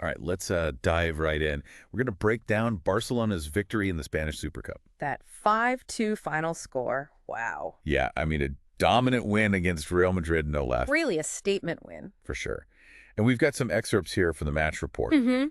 All right, let's dive right in. We're going to break down Barcelona's victory in the Spanish Super Cup. That 5-2 final score. Wow. Yeah, I mean, a dominant win against Real Madrid, no less, Really a statement win. for sure. And we've got some excerpts here from the match report. Mm-hmm.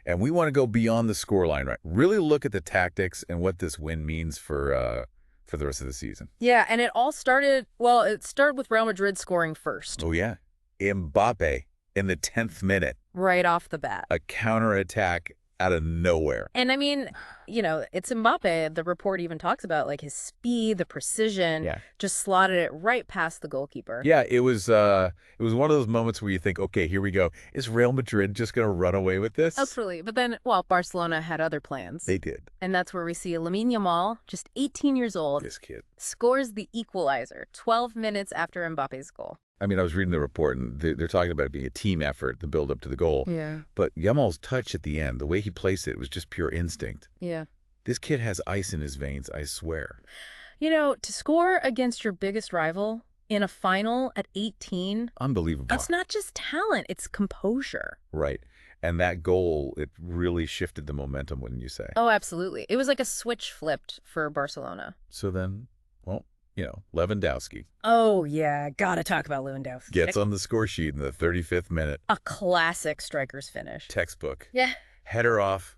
And we want to go beyond the scoreline, right? Really look at the tactics and what this win means for the rest of the season. Yeah, and it all started, well, it started with Real Madrid scoring first. Oh, yeah. Mbappe in the 10th minute. Right off the bat. A counterattack out of nowhere. And I mean, it's Mbappe. The report even talks about like his speed, the precision, just slotted it right past the goalkeeper. Yeah, it was one of those moments where you think, okay, here we go. Is Real Madrid just going to run away with this? Absolutely. But then, well, Barcelona had other plans. They did. And that's where we see Lamine Yamal, just 18 years old, This kid scores the equalizer 12 minutes after Mbappe's goal. I mean, I was reading the report, and they're talking about it being a team effort, the build-up to the goal. Yeah. But Yamal's touch at the end, the way he placed it, was just pure instinct. Yeah. This kid has ice in his veins, I swear. To score against your biggest rival in a final at 18, Unbelievable. that's not just talent, it's composure. Right. And that goal, it really shifted the momentum, wouldn't you say? Oh, absolutely. It was like a switch flipped for Barcelona. So then, well, Lewandowski Oh, yeah. Gotta talk about Lewandowski. gets on the score sheet in the 35th minute. A classic striker's finish. Textbook. Yeah. Header off,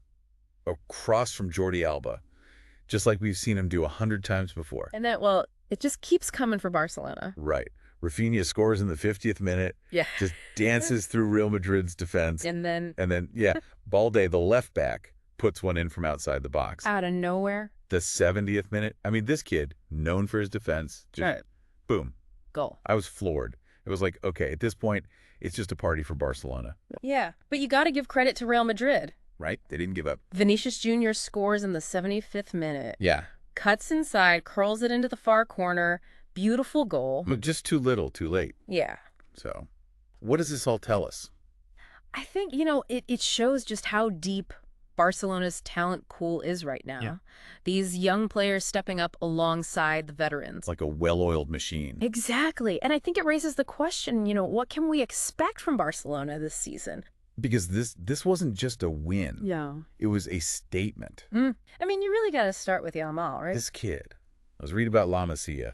a cross from Jordi Alba, just like we've seen him do 100 times before. And then, well, it just keeps coming for Barcelona. Right. Raphinha scores in the 50th minute, Yeah. just dances through Real Madrid's defense. And then, Yeah, Balde, the left back, puts one in from outside the box. out of nowhere, The 70th minute. I mean, this kid, known for his defense, just Right. boom. goal. I was floored. It was like, okay, at this point, it's just a party for Barcelona, Yeah. But you got to give credit to Real Madrid. right? They didn't give up. Vinicius Jr. scores in the 75th minute. Yeah. Cuts inside, curls it into the far corner. Beautiful goal. But just too little, too late. Yeah. So, what does this all tell us? I think, it shows just how deep Barcelona's talent pool is right now. Yeah. These young players stepping up alongside the veterans. It's like a well-oiled machine. Exactly. And I think it raises the question, what can we expect from Barcelona this season? Because this wasn't just a win. Yeah. It was a statement. I mean, you really got to start with Yamal, right? This kid, I was reading about La Masia,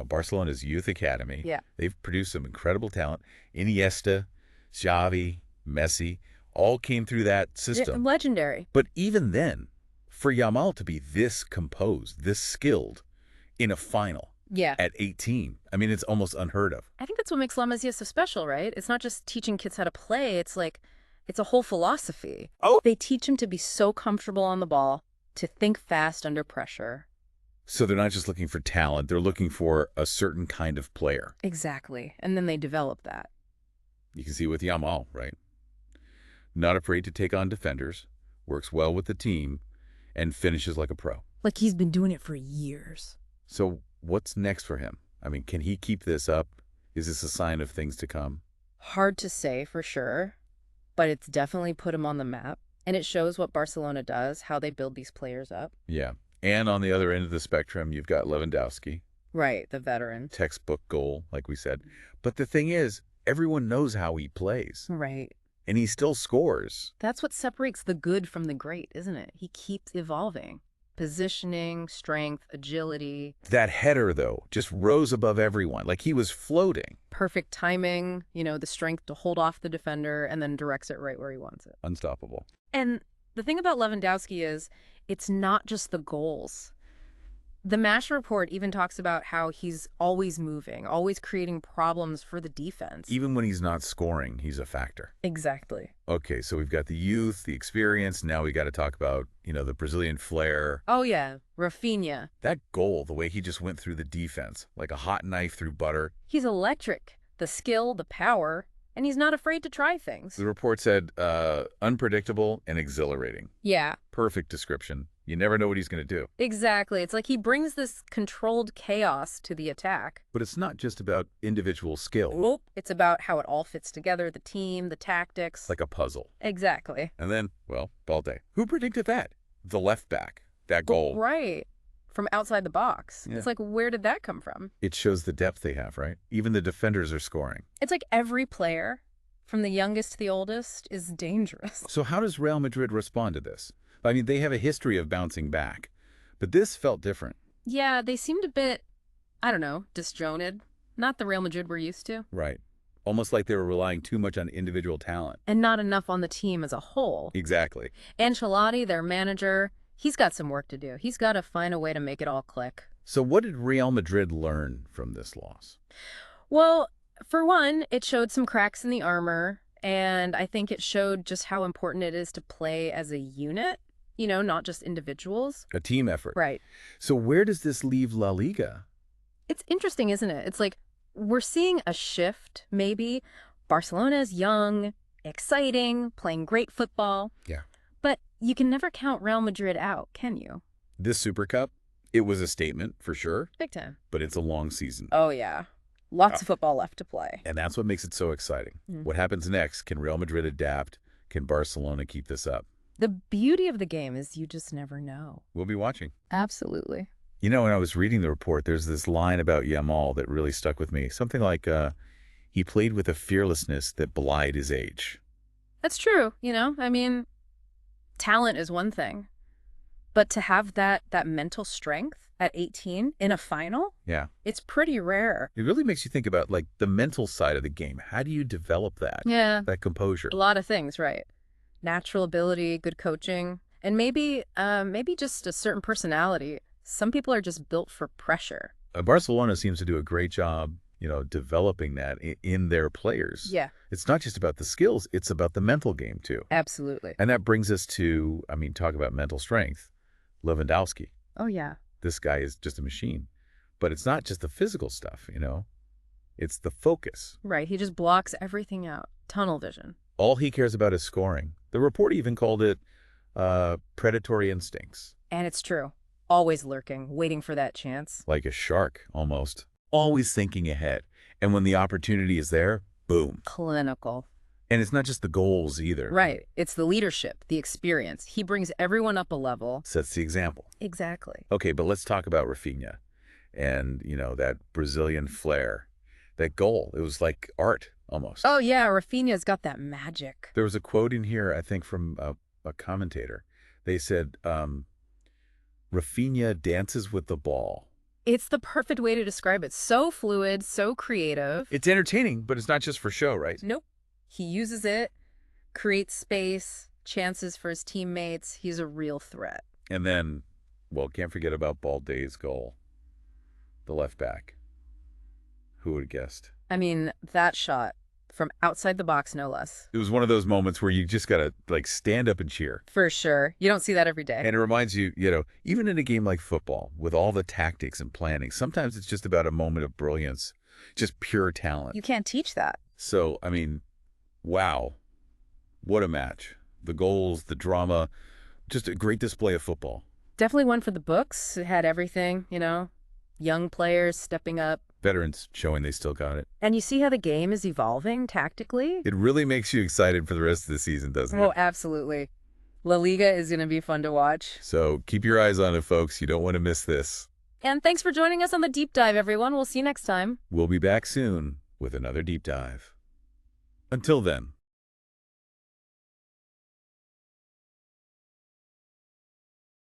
Barcelona's youth academy. Yeah. They've produced some incredible talent. Iniesta, Xavi, Messi, all came through that system. Legendary. But even then, for Yamal to be this composed, this skilled in a final Yeah. at 18, I mean, it's almost unheard of. I think that's what makes La Masia so special, right? It's not just teaching kids how to play. It's a whole philosophy. Oh. They teach them to be so comfortable on the ball, to think fast under pressure. So they're not just looking for talent, they're looking for a certain kind of player. Exactly. And then they develop that. You can see with Yamal, right? Not afraid to take on defenders, works well with the team, and finishes like a pro. Like he's been doing it for years. So what's next for him? I mean, can he keep this up? Is this a sign of things to come? Hard to say for sure, but it's definitely put him on the map. And it shows what Barcelona does, how they build these players up. Yeah. And on the other end of the spectrum, you've got Lewandowski. Right, the veteran. Textbook goal, like we said. But the thing is, everyone knows how he plays. Right. And he still scores. That's what separates the good from the great, isn't it? He keeps evolving. Positioning, strength, agility. That header, though, just rose above everyone. Like he was floating. Perfect timing, the strength to hold off the defender and then directs it right where he wants it. Unstoppable. And the thing about Lewandowski is it's not just the goals. The match report even talks about how he's always moving, always creating problems for the defense. Even when he's not scoring, he's a factor. Exactly. Okay, so we've got the youth, the experience. Now we got to talk about, the Brazilian flair. Oh, yeah. Raphinha. That goal, the way he just went through the defense, like a hot knife through butter. He's electric. The skill, the power, and he's not afraid to try things. The report said unpredictable and exhilarating. Yeah. Perfect description. You never know what he's going to do. Exactly. It's like he brings this controlled chaos to the attack. But it's not just about individual skill. Nope. It's about how it all fits together, the team, the tactics. Like a puzzle. Exactly. And then, well, Balde. Who predicted that? The left back. That goal. Right. From outside the box. Yeah. It's like, where did that come from? It shows the depth they have, right? Even the defenders are scoring. It's like every player from the youngest to the oldest, is dangerous. So how does Real Madrid respond to this? I mean, they have a history of bouncing back, but this felt different. Yeah, they seemed a bit, I don't know, disjointed. Not the Real Madrid we're used to. Right. Almost like they were relying too much on individual talent. And not enough on the team as a whole. Exactly. Ancelotti, their manager, he's got some work to do. He's got to find a way to make it all click. So what did Real Madrid learn from this loss? Well, for one, it showed some cracks in the armor, and I think it showed just how important it is to play as a unit, not just individuals. A team effort. Right. So where does this leave La Liga? It's interesting, isn't it? It's like we're seeing a shift, maybe. Barcelona is young, exciting, playing great football. Yeah. But you can never count Real Madrid out, can you? This Super Cup, it was a statement for sure, Big time. but it's a long season. Oh, yeah. Lots of football left to play. And that's what makes it so exciting. What happens next? Can Real Madrid adapt? Can Barcelona keep this up? The beauty of the game is you just never know. We'll be watching. Absolutely. When I was reading the report, there's this line about Yamal that really stuck with me. Something like, he played with a fearlessness that belied his age. That's true, I mean, talent is one thing. But to have that mental strength at 18 in a final, Yeah. it's pretty rare. It really makes you think about, like, the mental side of the game. How do you develop that? Yeah. That composure? A lot of things, right? Natural ability, good coaching, and maybe just a certain personality. Some people are just built for pressure. Barcelona seems to do a great job, developing that in their players. Yeah. It's not just about the skills, it's about the mental game too. Absolutely. And that brings us to, talk about mental strength, Lewandowski. Oh, yeah. This guy is just a machine. But it's not just the physical stuff, It's the focus. Right. He just blocks everything out. Tunnel vision. All he cares about is scoring. The report even called it predatory instincts. And it's true. Always lurking, waiting for that chance. Like a shark, almost. Always thinking ahead. And when the opportunity is there, boom. Clinical. And it's not just the goals either. Right. It's the leadership, the experience. He brings everyone up a level. Sets the example. Exactly. Okay, but let's talk about Raphinha and, that Brazilian flair. That goal, it was like art almost. Oh, yeah. Raphinha's got that magic. There was a quote in here, I think, from a commentator. They said, Raphinha dances with the ball. It's the perfect way to describe it. So fluid, so creative. It's entertaining, but it's not just for show, right? Nope. He uses it, creates space, chances for his teammates. He's a real threat. And then, can't forget about Baldé's goal. The left back. Who would have guessed? I mean, that shot from outside the box, no less. It was one of those moments where you just got to, stand up and cheer. For sure. You don't see that every day. And it reminds you, even in a game like football, with all the tactics and planning, sometimes it's just about a moment of brilliance, just pure talent. You can't teach that. So, wow. What a match. The goals, the drama, just a great display of football. Definitely one for the books. It had everything, young players stepping up. Veterans showing they still got it. And you see how the game is evolving tactically? It really makes you excited for the rest of the season, doesn't it? Oh, absolutely. La Liga is going to be fun to watch. So keep your eyes on it, folks. You don't want to miss this. And thanks for joining us on the Deep Dive, everyone. We'll see you next time. We'll be back soon with another Deep Dive. Until then.